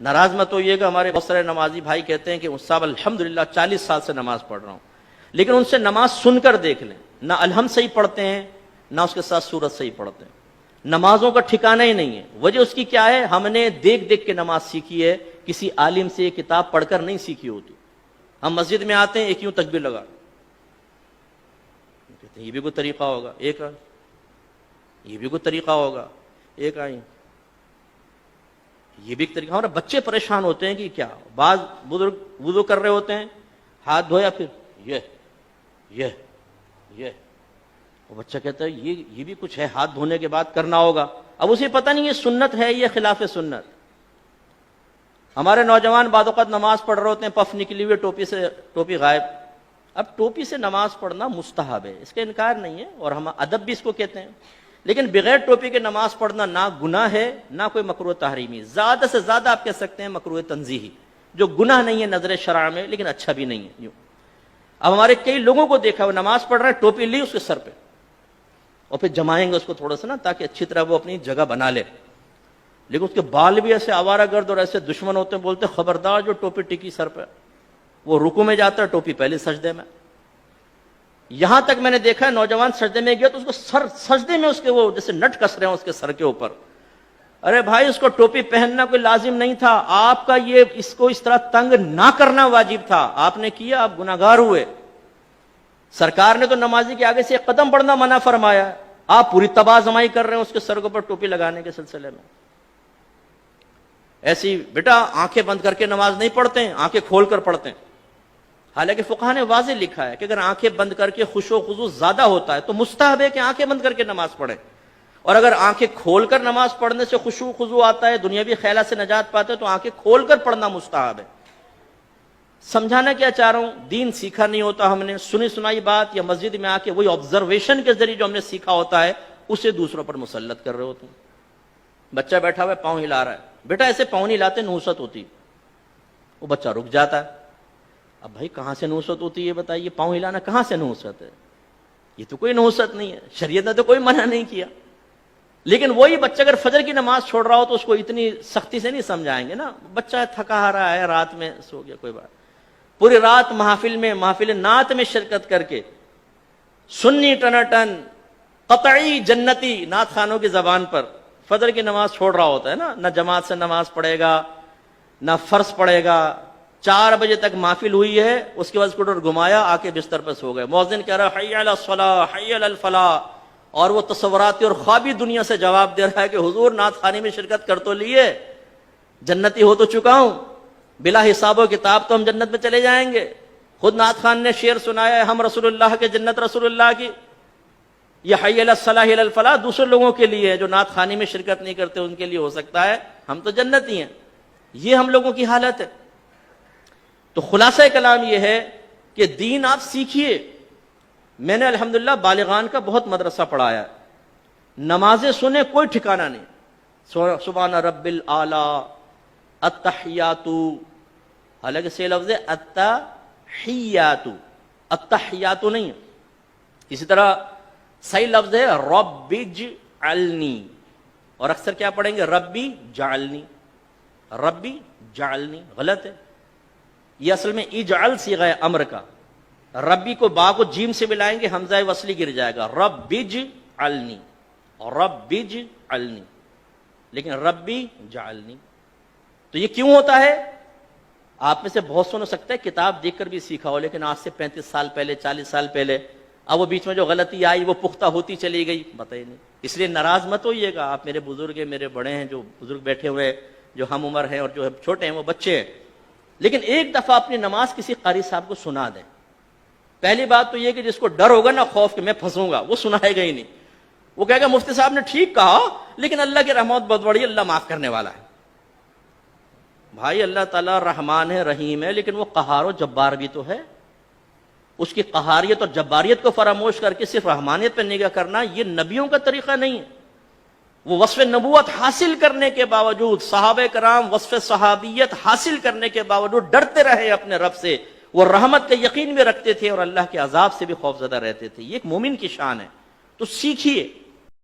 ناراض مت ہوئیے گا، ہمارے بہت سارے نمازی بھائی کہتے ہیں کہ صاحب الحمدللہ 40 سال سے نماز پڑھ رہا ہوں، لیکن ان سے نماز سن کر دیکھ لیں، نہ الحمد صحیح پڑھتے ہیں نہ اس کے ساتھ سورت صحیح پڑھتے ہیں، نمازوں کا ٹھکانہ ہی نہیں ہے۔ وجہ اس کی کیا ہے؟ ہم نے دیکھ دیکھ کے نماز سیکھی ہے، کسی عالم سے کتاب پڑھ کر نہیں سیکھی ہوتی۔ ہم مسجد میں آتے ہیں، ایک یوں تکبیر لگا، کہتے ہیں یہ بھی کوئی طریقہ ہوگا، ایک یہ بھی کوئی طریقہ ہوگا، ایک آئی یہ بھی ایک طریقہ۔ ہمارے بچے پریشان ہوتے ہیں کہ کیا، بعض بزرگ وضو کر رہے ہوتے ہیں، ہاتھ دھویا، پھر یہ وہ بچہ کہتا ہے یہ بھی کچھ ہے، ہاتھ دھونے کے بعد کرنا ہوگا۔ اب اسے پتہ نہیں یہ سنت ہے یہ خلاف سنت۔ ہمارے نوجوان بعض اوقات نماز پڑھ رہے ہوتے ہیں، پف نکلی ہوئی ٹوپی غائب۔ اب ٹوپی سے نماز پڑھنا مستحب ہے، اس کا انکار نہیں ہے، اور ہم ادب بھی اس کو کہتے ہیں، لیکن بغیر ٹوپی کے نماز پڑھنا نہ گناہ ہے نہ کوئی مکروہ تحریمی، زیادہ سے زیادہ آپ کہہ سکتے ہیں مکروہ تنزیہی، جو گناہ نہیں ہے نظر شرع میں لیکن اچھا بھی نہیں ہے یوں۔ اب ہمارے کئی لوگوں کو دیکھا وہ نماز پڑھ رہے ہیں، ٹوپی لی اس کے سر پہ، اور پھر جمائیں گے اس کو تھوڑا سا نا تاکہ اچھی طرح وہ اپنی جگہ بنا لے، لیکن اس کے بال بھی ایسے آوارہ گرد اور ایسے دشمن ہوتے ہیں، بولتے خبردار جو ٹوپی ٹکی سر پہ، وہ رکوع میں جاتا ہے ٹوپی پہلے سجدے میں۔ یہاں تک میں نے دیکھا ہے نوجوان سجدے میں گیا تو اس کو سجدے میں اس کے وہ جیسے نٹ کس رہے ہیں اس کے سر کے اوپر۔ ارے بھائی اس کو ٹوپی پہننا کوئی لازم نہیں تھا، آپ کا یہ اس کو اس طرح تنگ نہ کرنا واجب تھا، آپ نے کیا، آپ گناہگار ہوئے۔ سرکار نے تو نمازی کے آگے سے ایک قدم بڑھنا منع فرمایا، آپ پوری تباہ زمائی کر رہے ہیں اس کے سر کے اوپر ٹوپی لگانے کے سلسلے میں۔ ایسی بیٹا آنکھیں بند کر کے نماز نہیں پڑھتے ہیں، آنکھیں کھول کر پڑھتے ہیں۔ حالانکہ فقہ نے واضح لکھا ہے کہ اگر آنکھیں بند کر کے خشوع و خضوع زیادہ ہوتا ہے تو مستحب ہے کہ آنکھیں بند کر کے نماز پڑھیں، اور اگر آنکھیں کھول کر نماز پڑھنے سے خشوع و خضوع آتا ہے، دنیاوی خیالات سے نجات پاتے ہیں، تو آنکھیں کھول کر پڑھنا مستحب ہے۔ سمجھانا کیا چاہ رہا ہوں، دین سیکھا نہیں ہوتا ہم نے، سنی سنائی بات یا مسجد میں آ کے وہی آبزرویشن کے ذریعے جو ہم نے سیکھا ہوتا ہے اسے دوسروں پر مسلط کر رہے ہوتے ہیں۔ بچہ بیٹھا ہوا ہے، پاؤں ہلا رہا ہے، بیٹا ایسے پاؤں نہیں ہلاتے، نحوست ہوتی، وہ بچہ رک جاتا ہے۔ اب بھائی کہاں سے نحوست ہوتی ہے یہ بتائیے، پاؤں ہلانا کہاں سے نحوست ہے؟ یہ تو کوئی نحوست نہیں ہے، شریعت نے تو کوئی منع نہیں کیا۔ لیکن وہی بچہ اگر فجر کی نماز چھوڑ رہا ہو تو اس کو اتنی سختی سے نہیں سمجھائیں گے نا، بچہ تھکا رہا ہے، رات میں سو گیا، کوئی بات، پوری رات محافل نعت میں شرکت کر کے سنی ٹناٹن قطعی جنتی نعت خانوں کی زبان پر فجر کی نماز چھوڑ رہا ہوتا ہے نا، نہ جماعت سے نماز پڑھے گا نہ فرض پڑھے گا، 4 بجے تک محفل ہوئی ہے، اس کے بعد اسکوٹر گھمایا، آ کے بستر پر سو گئے، مؤذن کہہ رہا حی علی الصلاۃ حی علی الفلاح، اور وہ تصوراتی اور خوابی دنیا سے جواب دے رہا ہے کہ حضور نعت خوانی میں شرکت کر تو لیے، جنتی ہو تو چکا ہوں، بلا حساب و کتاب تو ہم جنت میں چلے جائیں گے۔ خود نعت خان نے شعر سنایا ہے، ہم رسول اللہ کے جنت رسول اللہ کی، یہ حی علی الصلاح حی علی الفلاح دوسرے لوگوں کے لیے ہے، جو نعت خوانی میں شرکت نہیں کرتے ان کے لیے ہو سکتا ہے، ہم تو جنتی ہیں۔ یہ ہم لوگوں کی حالت ہے۔ تو خلاصہ کلام یہ ہے کہ دین آپ سیکھیے۔ میں نے الحمدللہ بالغان کا بہت مدرسہ پڑھایا، نمازیں سنیں کوئی ٹھکانہ نہیں، سبحان رب الاعلی، التحیات، حالانکہ سے لفظ ہے التحیات، التحیات نہیں ہے۔ اسی طرح صحیح لفظ ہے رب اجعلنی، اور اکثر کیا پڑھیں گے ربی جعلنی، ربی جعلنی، غلط ہے۔ یہ اصل میں اجعل صیغہ امر کا، ربی کو با کو جیم سے ملائیں گے حمزہ وصلی گر جائے گا، رب اجعلنی، رب اجعلنی، لیکن ربی جعلنی۔ تو یہ کیوں ہوتا ہے؟ آپ میں سے بہت سو ہو سکتا ہے کتاب دیکھ کر بھی سیکھا ہو، لیکن آج سے 35 سال پہلے 40 سال پہلے، اب وہ بیچ میں جو غلطی آئی وہ پختہ ہوتی چلی گئی، بتائیے نہیں۔ اس لیے ناراض مت ہوئیے گا، آپ میرے بزرگ ہیں، میرے بڑے ہیں، جو بزرگ بیٹھے ہوئے جو ہم عمر ہیں اور جو چھوٹے ہیں وہ بچے ہیں، لیکن ایک دفعہ اپنی نماز کسی قاری صاحب کو سنا دیں۔ پہلی بات تو یہ کہ جس کو ڈر ہوگا نا، خوف کہ میں پھنسوں گا، وہ سنائے گا ہی نہیں، وہ کہے گا مفتی صاحب نے ٹھیک کہا لیکن اللہ کی رحمت بہت بڑی، اللہ معاف کرنے والا ہے۔ بھائی اللہ تعالیٰ رحمان ہے، رحیم ہے، لیکن وہ قہار و جبار بھی تو ہے۔ اس کی قہاریت اور جباریت کو فراموش کر کے صرف رحمانیت پہ نگاہ کرنا یہ نبیوں کا طریقہ نہیں ہے۔ وہ وصف نبوت حاصل کرنے کے باوجود، صحابہ کرام وصف صحابیت حاصل کرنے کے باوجود ڈرتے رہے اپنے رب سے، وہ رحمت کا یقین بھی رکھتے تھے اور اللہ کے عذاب سے بھی خوفزدہ رہتے تھے۔ یہ ایک مومن کی شان ہے۔ تو سیکھیے،